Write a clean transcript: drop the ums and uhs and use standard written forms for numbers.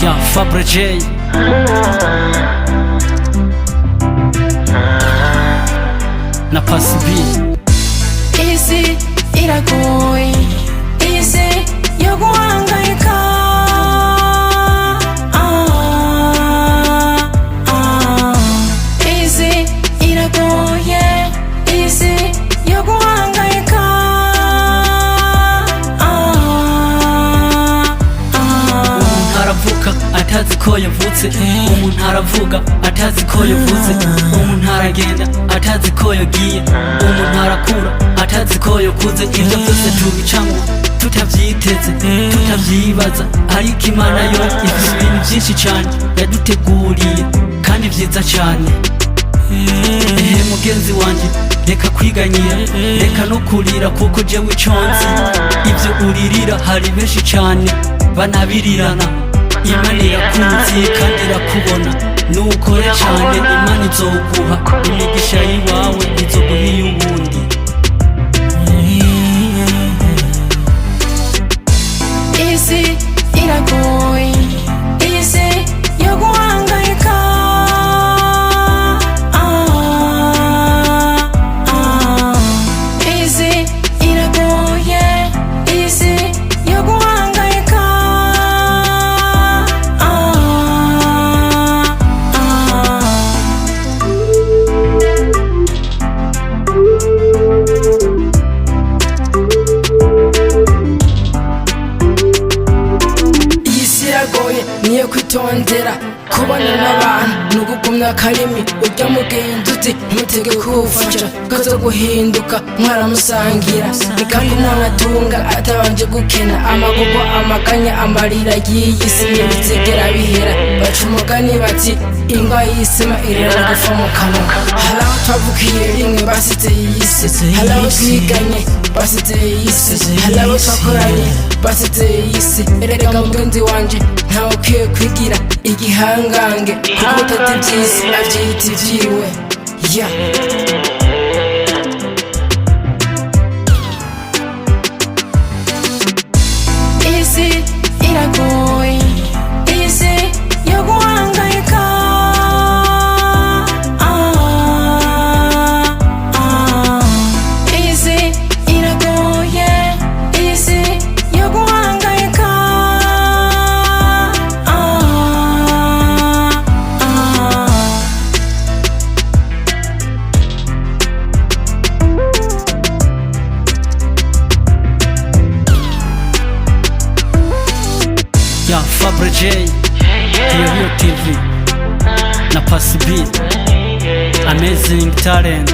ya fabres na paccy. Iyisi iragoye, iyisi yo guhangayika. Iyisi iragoye, iyisi yo guhangayika. Umuntu aravuka atazi ko yavutse, umuntu aravuga atazi ko yavuze, umuntu aragenda atazi ko yagiye, umuntu arakura atazi ko yakuze. Ibyo byose tubicamo tutabyiteze, tutabyibaza, ariko Imana yo ifite ibintu byinshi cyane yaduteguriye kandi byiza cyane. Mugenzi wanjye, reka kwiganyira, reka no kurira, kuko jewe iconzi ibyo uririra hari benshi cyane banabirirana. Imana irakuzi kandi irakubona, nukore cyane Imana izoguha imigisha yiwawe, izoguha iy'ubundi. Iyisi iragoye, iyisi yo guhangayika. Iyisi iragoye, iyisi yo guhangayika. Niyo kwitondera kubana n'abantu n'ugugumya akarimi, ujya mugenzi uti ntutege kuwufasha kazo guhinduka mwaramusangira. Ni kandi n'amatunga atabanje gukena, amagogo amaganya amarira y'iyisi ntibizigera bihera. Baca umugani bati ingwa y'isima irera gufa mu kanwa. Hari aho twavukiye rimwe basize iyisi, hari abo twiganye basize iyisi, hari abo twakoranye basize iyisi. Erega mugenzi wanje ntawe ukwiye kwigira igihangange, kuko utata iby'isi abyita ibyiwe. Iyisi iragoye, iyisi yo guhangayika. Iyisi iragoye, iyisi yo guhangayika. Ya fabres hiyo TV na paccy, amazing talent.